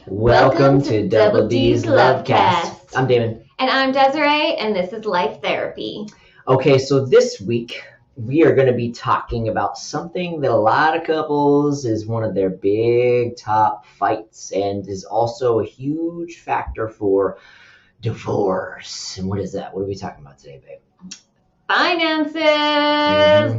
Welcome to Double D's Lovecast. I'm Damon. And I'm Desiree, and this is Life Therapy. Okay, so this week we are going to be talking about something that a lot of couples is one of their big top fights and is also a huge factor for divorce. And what is that? What are we talking about today, babe? Finances.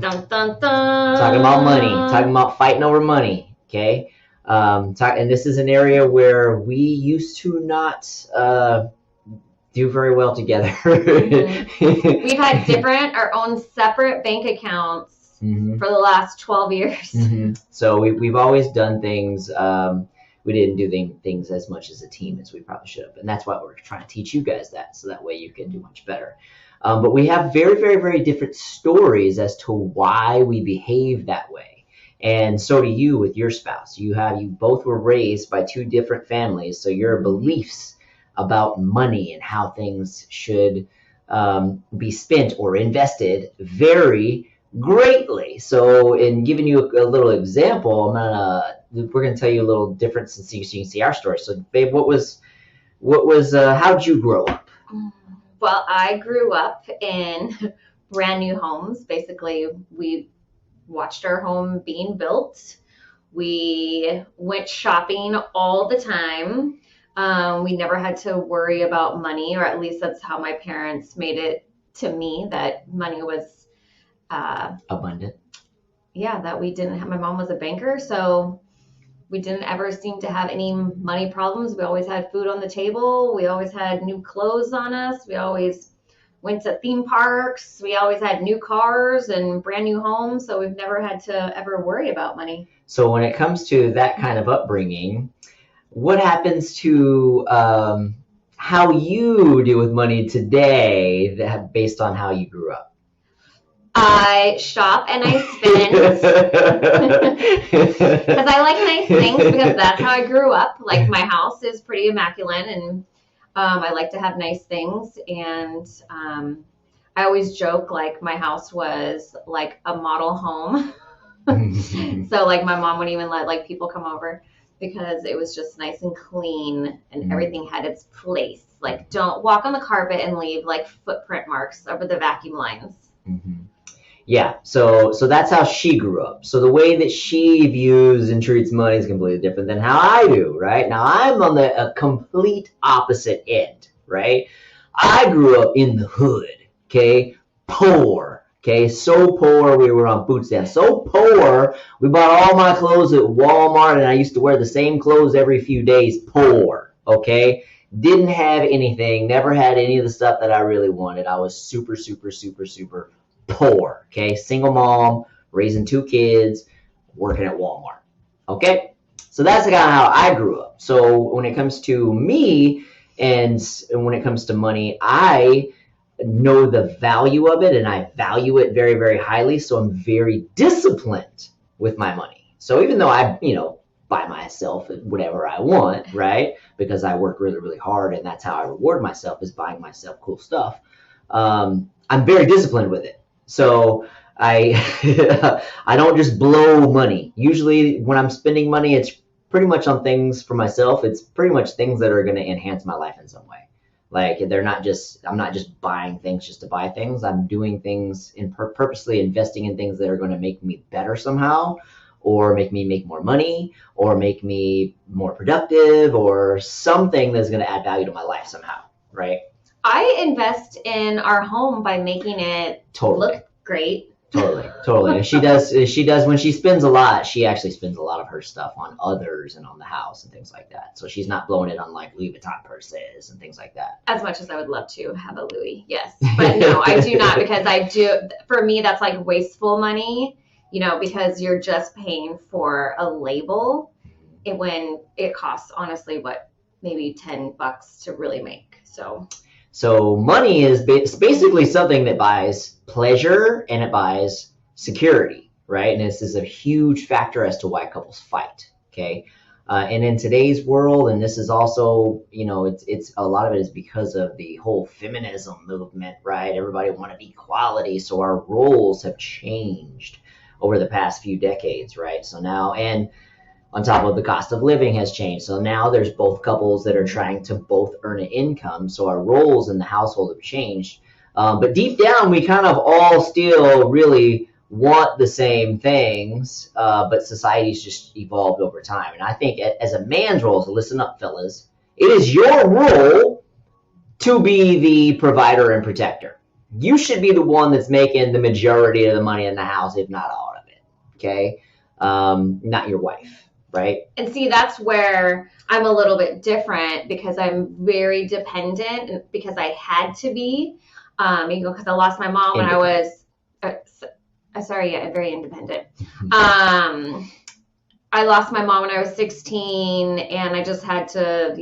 Dun, dun, dun. Talking about money. Talking about fighting over money. Okay. And this is an area where we used to not do very well together. Mm-hmm. We've had our own separate bank accounts for the last 12 years. Mm-hmm. So we've always done things. We didn't do things as much as a team as we probably should have. And that's why we're trying to teach you guys that, so that way you can do much better. But we have very, very, very different stories as to why we behave that way. And so do you with your spouse. You both were raised by two different families, so your beliefs about money and how things should be spent or invested vary greatly. So in giving you a little example, we're gonna tell you a little difference so you can see our story. So babe, how'd you grow up? Well, I grew up in brand new homes. Basically, we watched our home being built. We went shopping all the time. We never had to worry about money, or at least that's how my parents made it to me, that money was abundant. Yeah, that we didn't have. My mom was a banker, so we didn't ever seem to have any money problems. We always had food on the table. We always had new clothes on us. We always went to theme parks. We always had new cars and brand new homes. So we've never had to ever worry about money. So when it comes to that kind of upbringing, what happens to how you deal with money today based on how you grew up? I shop and I spend because I like nice things, because that's how I grew up. Like, my house is pretty immaculate, and I like to have nice things. And I always joke, like, my house was like a model home. So like my mom wouldn't even let like people come over, because it was just nice and clean, and everything had its place. Like, don't walk on the carpet and leave like footprint marks over the vacuum lines. Mm-hmm. Yeah, so that's how she grew up. So the way that she views and treats money is completely different than how I do, right? Now, I'm on the complete opposite end, right? I grew up in the hood, okay? Poor, okay? So poor, we were on food stamps. So poor, we bought all my clothes at Walmart, and I used to wear the same clothes every few days. Poor, okay? Didn't have anything, never had any of the stuff that I really wanted. I was super, super, super, super poor, okay? Single mom, raising two kids, working at Walmart, okay? So that's kind of how I grew up. So when it comes to me and when it comes to money, I know the value of it, and I value it very, very highly. So I'm very disciplined with my money. So even though I, buy myself whatever I want, right? Because I work really, really hard, and that's how I reward myself, is buying myself cool stuff. I'm very disciplined with it. So I I don't just blow money. Usually when I'm spending money, it's pretty much on things for myself. It's pretty much things that are going to enhance my life in some way. Like, I'm not just buying things just to buy things. I'm doing things and purposely investing in things that are going to make me better somehow, or make me make more money, or make me more productive, or something that's going to add value to my life somehow, right? I invest in our home by making it look great. Totally. And she does when she spends a lot, she actually spends a lot of her stuff on others and on the house and things like that. So she's not blowing it on like Louis Vuitton purses and things like that. As much as I would love to have a Louis, yes. But no, I do not, because for me, that's like wasteful money, because you're just paying for a label when it costs, honestly, maybe $10 to really make. So money is basically something that buys pleasure, and it buys security, right? And this is a huge factor as to why couples fight, okay? And in today's world, and this is also, it's a lot of it is because of the whole feminism movement, right? Everybody wanted equality, so our roles have changed over the past few decades, right? So now, and On top of the cost of living has changed. So now there's both couples that are trying to both earn an income. So our roles in the household have changed. But deep down, we kind of all still really want the same things, but society's just evolved over time. And I think as a man's role, so listen up, fellas, it is your role to be the provider and protector. You should be the one that's making the majority of the money in the house, if not all of it, okay? Not your wife. Right. And see, that's where I'm a little bit different because I'm very dependent because I had to be, because I lost my mom when I was, very independent. I lost my mom when I was 16 and I just had to,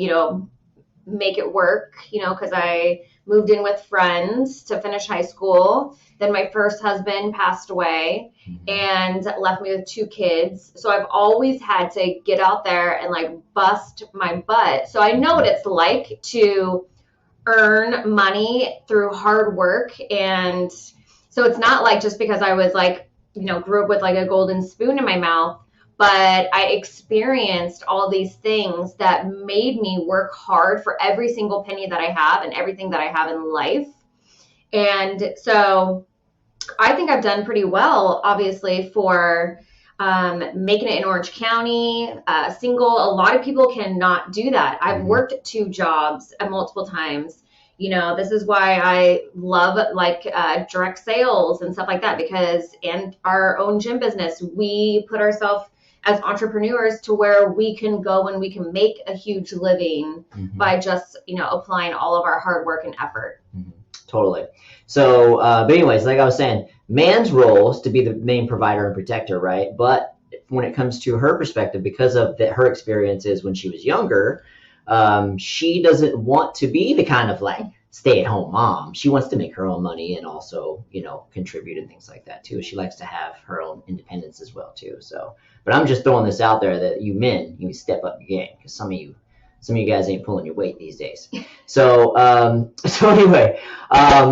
make it work, because I moved in with friends to finish high school. Then my first husband passed away and left me with 2 kids. So I've always had to get out there and like bust my butt. So I know what it's like to earn money through hard work. And so it's not like just because I was like, grew up with like a golden spoon in my mouth, but I experienced all these things that made me work hard for every single penny that I have and everything that I have in life. And so I think I've done pretty well, obviously, for making it in Orange County, single. A lot of people cannot do that. I've worked 2 jobs multiple times. This is why I love direct sales and stuff like that and our own gym business, we put ourselves as entrepreneurs to where we can go and we can make a huge living by just, applying all of our hard work and effort. Totally. So, but anyways, like I was saying, man's role is to be the main provider and protector, right? But when it comes to her perspective, because of her experiences when she was younger, she doesn't want to be the kind of like stay-at-home mom. She wants to make her own money and also, contribute and things like that too. She likes to have her own independence as well too. So, but I'm just throwing this out there that you men, you step up your game because some of you guys ain't pulling your weight these days. So, anyway,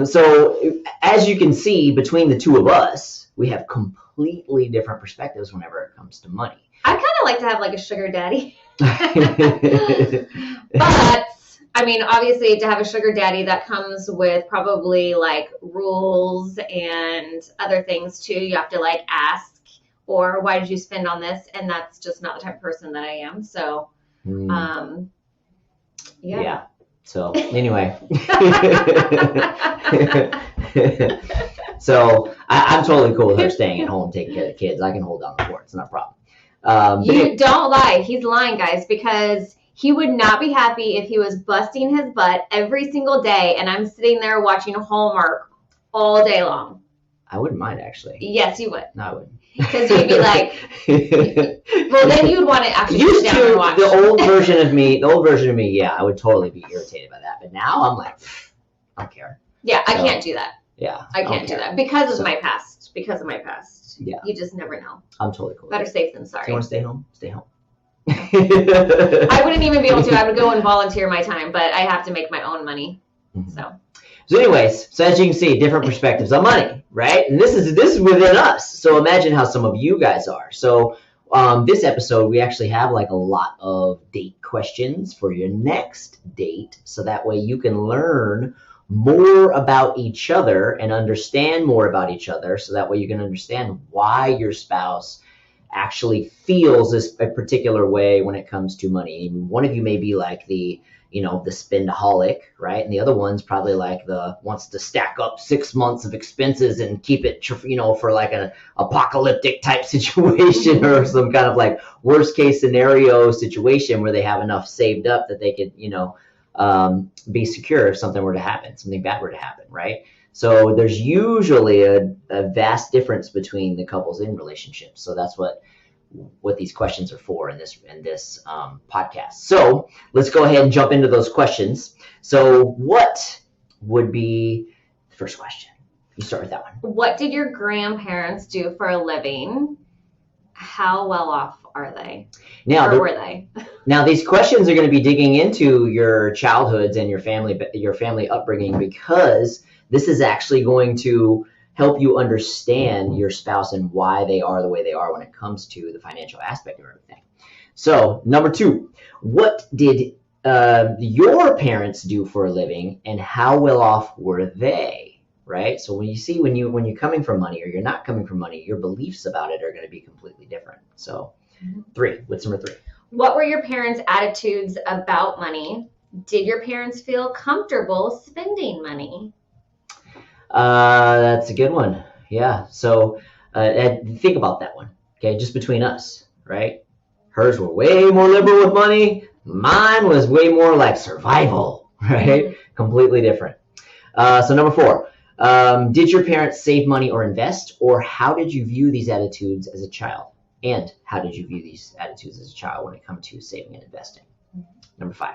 so as you can see, between the 2 of us, we have completely different perspectives whenever it comes to money. I kind of like to have like a sugar daddy. But I mean, obviously to have a sugar daddy, that comes with probably like rules and other things too. You have to like ask, or why did you spend on this? And that's just not the type of person that I am. So, yeah. So anyway, so I'm totally cool with her staying at home, taking care of the kids. I can hold down the fort. It's not a problem. Don't lie. He's lying, guys, because he would not be happy if he was busting his butt every single day and I'm sitting there watching Hallmark all day long. I wouldn't mind, actually. Yes, you would. No, I wouldn't. Because you'd be like, well, then you'd want to actually sit down and watch. The old version of me, yeah, I would totally be irritated by that. But now I'm like, I don't care. Yeah, I can't do that. Yeah. I can't do that because of my past. Yeah. You just never know. I'm totally cool. Better safe than sorry. If you want to stay home, stay home. I wouldn't even be able to. I would go and volunteer my time, but I have to make my own money. So anyways, so as you can see, different perspectives on money, right? And this is within us. So imagine how some of you guys are. So this episode, we actually have like a lot of date questions for your next date. So that way you can learn more about each other and understand more about each other. So that way you can understand why your spouse actually feels a particular way when it comes to money. And one of you may be like the spendaholic, right? And the other one's probably like wants to stack up 6 months of expenses and keep it, for like an apocalyptic type situation or some kind of like worst case scenario situation where they have enough saved up that they could, be secure if something were to happen, something bad were to happen, right? So there's usually a vast difference between the couples in relationships. So that's what these questions are for in this podcast. So let's go ahead and jump into those questions. So what would be the first question? You start with that one. What did your grandparents do for a living? How well off are they? Or were they? Now, these questions are going to be digging into your childhoods and your family upbringing, because this is actually going to help you understand your spouse and why they are the way they are when it comes to the financial aspect of everything. So number 2, what did your parents do for a living, and how well off were they? Right. So when you're coming from money or you're not coming from money, your beliefs about it are going to be completely different. So 3. What's number 3? What were your parents' attitudes about money? Did your parents feel comfortable spending money? That's a good one. Yeah. So think about that one. Okay, just between us, right? Hers were way more liberal with money. Mine was way more like survival, right? Completely different. So number 4, did your parents save money or invest, or how did you view these attitudes as a child? And how did you view these attitudes as a child when it comes to saving and investing? Number 5.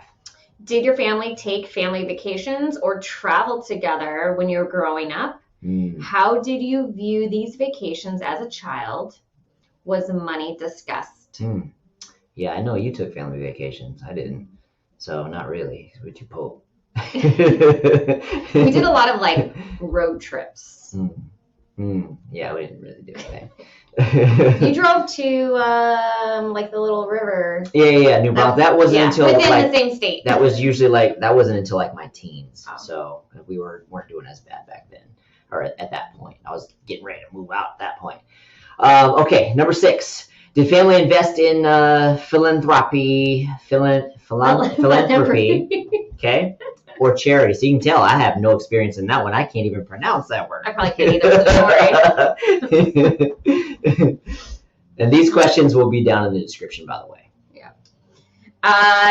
Did your family take family vacations or travel together when you were growing up? How did you view these vacations as a child? Was money discussed? Yeah, I know you took family vacations. I didn't. So not really. We're too poor. We did a lot of like road trips. Yeah, we didn't really do that. You drove to like the little river. Yeah, New Braunfels. That wasn't until within like the same state. That was usually that wasn't until like my teens. Oh. So we weren't doing as bad back then, or at that point. I was getting ready to move out at that point. Okay, number 6. Did family invest in philanthropy? Okay, or charity? So you can tell I have no experience in that one. I can't even pronounce that word. I probably can't either. Sorry. And these questions will be down in the description, by the way. Yeah.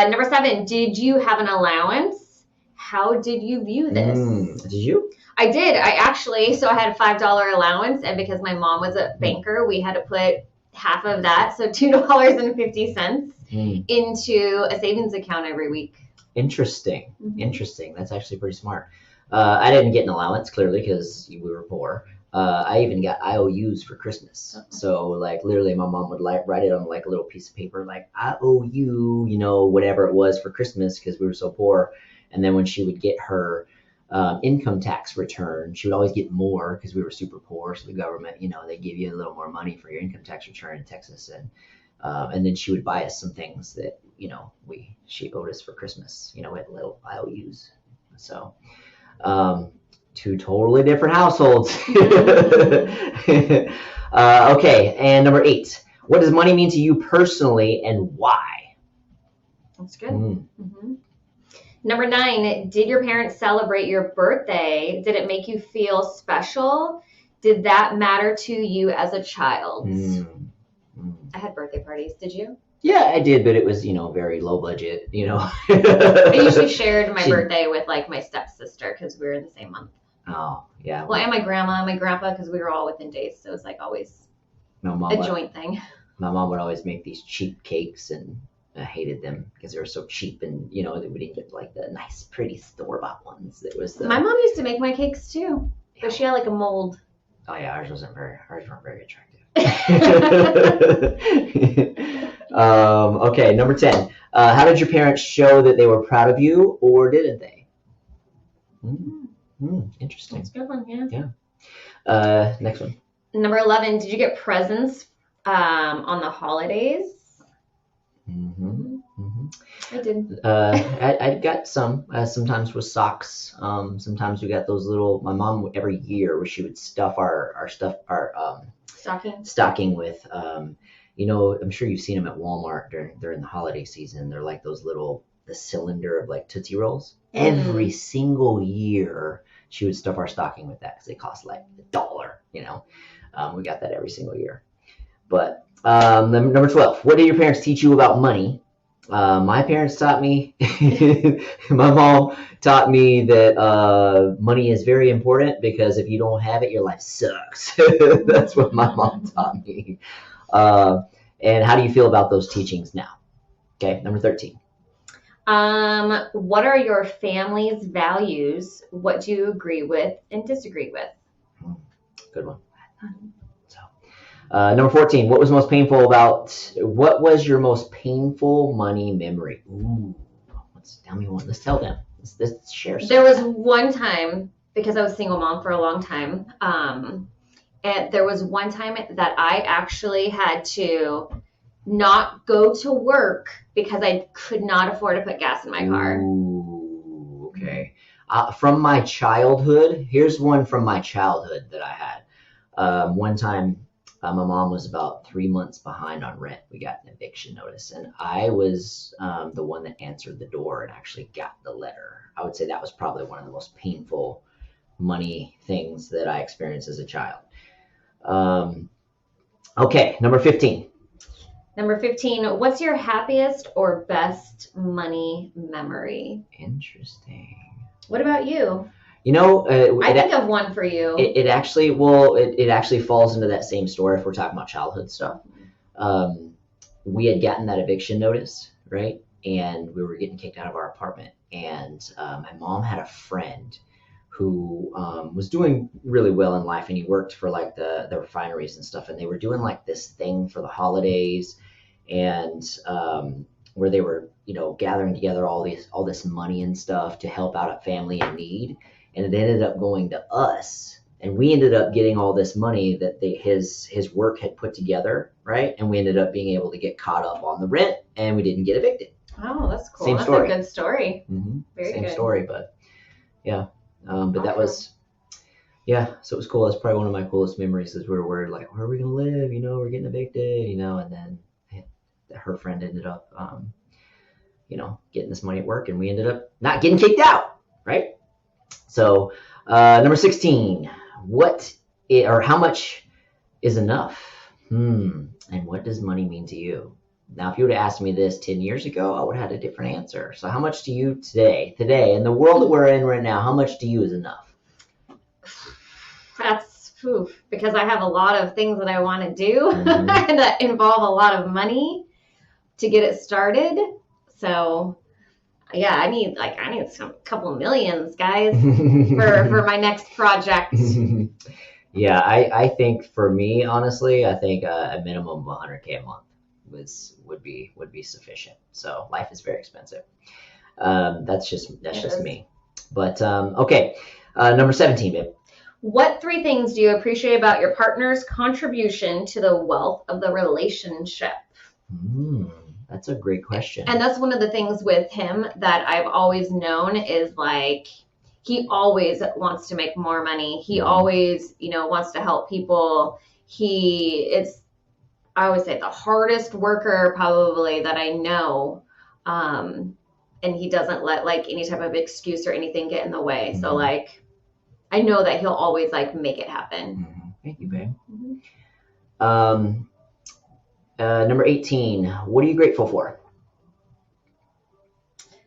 Number 7. Did you have an allowance? How did you view this? Did you? I did. I had a $5 allowance, and because my mom was a banker, we had to put half of that, so $2.50 into a savings account every week. Interesting. That's actually pretty smart. I didn't get an allowance, clearly, because we were poor. I even got IOUs for Christmas. So like literally my mom would write it on like a little piece of paper, like I owe you, whatever it was for Christmas, because we were so poor. And then when she would get her income tax return, she would always get more because we were super poor. So the government, they give you a little more money for your income tax return in Texas. And then she would buy us some things that, she owed us for Christmas, with little IOUs. So, 2 totally different households. Okay. And number 8, what does money mean to you personally and why? That's good. Number 9, did your parents celebrate your birthday? Did it make you feel special? Did that matter to you as a child? I had birthday parties. Did you? Yeah, I did, but it was, very low budget, I usually shared my birthday with like my stepsister because we were in the same month. Oh, yeah. Well, and my grandma and my grandpa because we were all within days. So it was like always a joint thing. My mom would always make these cheap cakes, and I hated them because they were so cheap, and we didn't get like the nice, pretty store-bought ones. My mom used to make my cakes too, but she had like a mold. Oh yeah, ours weren't very attractive. Okay, number 10. How did your parents show that they were proud of you, or didn't they? Interesting. That's a good one, yeah. Next one. Number 11. Did you get presents on the holidays? I did. I got some. Sometimes with socks. Sometimes we got those little. My mom every year, where she would stuff our stocking with. I'm sure you've seen them at Walmart during the holiday season. They're like those the cylinder of like Tootsie Rolls. Every single year, she would stuff our stocking with that because they cost like $1. We got that every single year. But number 12. What did your parents teach you about money? My parents taught me. My mom taught me that money is very important because if you don't have it, your life sucks. That's what my mom taught me. And how do you feel about those teachings now? Okay, number 13. What are your family's values? What do you agree with and disagree with? Good one. So, number 14. What was your most painful money memory? Ooh, tell me one. Let's tell them. Let's share some. There was one time, because I was a single mom for a long time, and there was one time that I actually had to not go to work because I could not afford to put gas in my car. Ooh, okay. From my childhood, here's one from my childhood that I had. One time, my mom was about 3 months behind on rent. We got an eviction notice, and I was the one that answered the door and actually got the letter. I would say that was probably one of the most painful money things that I experienced as a child. Okay, number 15. Number 15, what's your happiest or best money memory? Interesting. What about you? You know, I think of one for you. It actually falls into that same story if we're talking about childhood stuff. We had gotten that eviction notice, right? And we were getting kicked out of our apartment. And my mom had a friend who was doing really well in life, and he worked for like the refineries and stuff. And they were doing like this thing for the holidays, and where they were, gathering together all this money and stuff to help out a family in need. And it ended up going to us, and we ended up getting all this money that his work had put together, right? And we ended up being able to get caught up on the rent, and we didn't get evicted. Oh, that's cool. Same That's story. a good story. Mm-hmm. Very Same good. story, but yeah. But that Awesome. was, yeah. So it was cool. That's probably one of my coolest memories. Is we were worried like, where are we gonna live? We're getting evicted. And then her friend ended up, getting this money at work, and we ended up not getting kicked out, right? So, number 16, how much is enough? And what does money mean to you? Now, if you would have asked me this 10 years ago, I would have had a different answer. So how much do you today, in the world that we're in right now, how much to you is enough? That's because I have a lot of things that I want to do Mhm. that involve a lot of money to get it started. So, yeah, I need some couple millions, guys, for my next project. Yeah, I think for me, honestly, I think a minimum of 100K a month would be sufficient. So life is very expensive. That's just is. me. But okay, number 17, babe. What 3 things do you appreciate about your partner's contribution to the wealth of the relationship? That's a great question. And that's one of the things with him that I've always known is like he always wants to make more money. He always, wants to help people. I always say the hardest worker probably that I know. And he doesn't let like any type of excuse or anything get in the way. Mm-hmm. So like, I know that he'll always like make it happen. Mm-hmm. Thank you, babe. Mm-hmm. Number 18, what are you grateful for?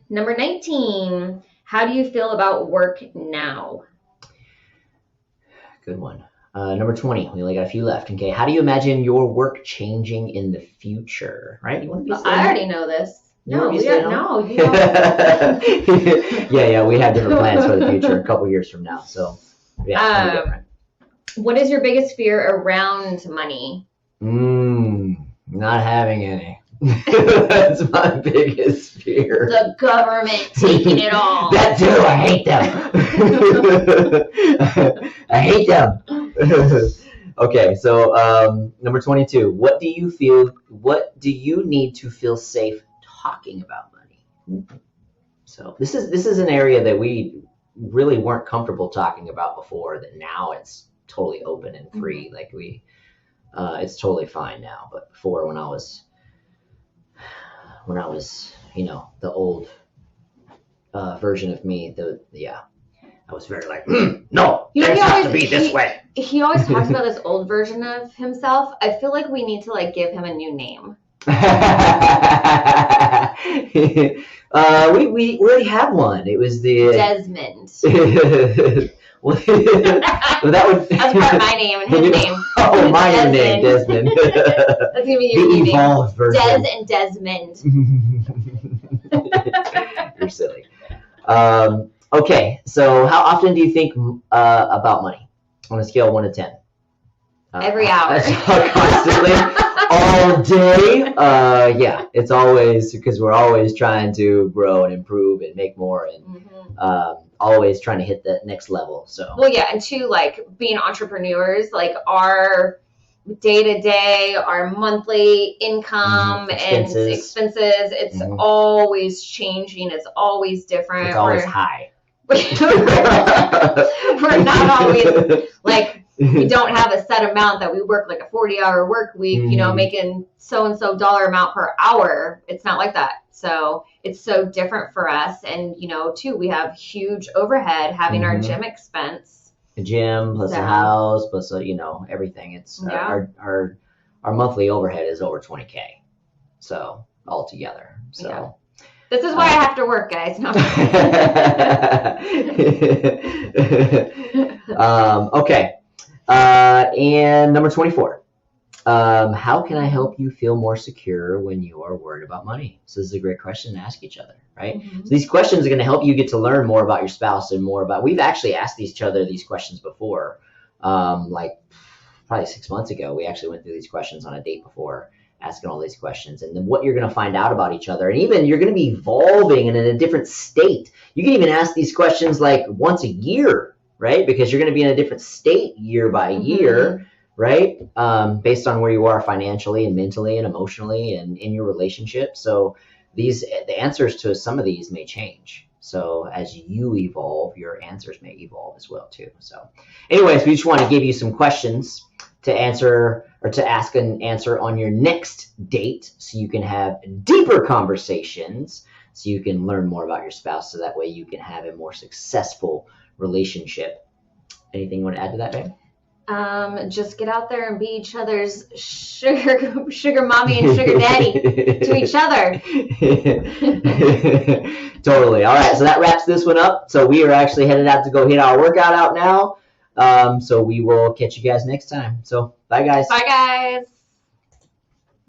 Number 19, how do you feel about work now? Good one. Number 20, we only got a few left. Okay, how do you imagine your work changing in the future? Right? You want to be? I already know this. No, you don't. Yeah, we have different plans for the future a couple years from now. So, yeah, different. What is your biggest fear around money? Not having any. That's my biggest fear. The government taking it all. That too. I hate them. I hate them. Okay, so number 22. What do you need to feel safe talking about money? So this is an area that we really weren't comfortable talking about before, that now it's totally open and free. Mm-hmm. Like it's totally fine now. But before, when I was the old version of me, I was very like, no, it has to be this way. He always talks about this old version of himself. I feel like we need to like give him a new name. We already have one. It was the Desmond. That's part of my name and his name. Oh, my name, Desmond. That's gonna be your the evolved version. Des and Desmond. You're silly. Okay, so how often do you think about money on a scale of 1 to 10? Every hour. Constantly, all day. Yeah, it's always, because we're always trying to grow and improve and make more, and always trying to hit that next level. So. Well, yeah, and 2, like being entrepreneurs, like our day to day, our monthly income and expenses. It's always changing. It's always different. It's always high. We're not always like, we don't have a set amount that we work like a 40-hour work week, making so-and-so dollar amount per hour. It's not like that. So it's so different for us. And, too, we have huge overhead having our gym expense. A gym plus a house plus everything. It's our monthly overhead is over $20K. So altogether. So. Yeah. This is why I have to work, guys. No. Okay. And number 24. How can I help you feel more secure when you are worried about money? So this is a great question to ask each other, right? So these questions are going to help you get to learn more about your spouse and more about, we've actually asked each other these questions before, like probably 6 months ago. We actually went through these questions on a date before, asking all these questions, and then what you're going to find out about each other. And even you're going to be evolving and in a different state. You can even ask these questions like once a year, right? Because you're going to be in a different state year by year, right? Based on where you are financially and mentally and emotionally and in your relationship. So the answers to some of these may change. So as you evolve, your answers may evolve as well too. So anyways, we just want to give you some questions to answer or to ask and answer on your next date, so you can have deeper conversations, so you can learn more about your spouse, so that way you can have a more successful relationship. Anything you want to add to that, babe? Just get out there and be each other's sugar mommy and sugar daddy to each other. Totally. All right, so that wraps this one up. So we are actually headed out to go hit our workout out now. So we will catch you guys next time. So bye, guys. Bye, guys.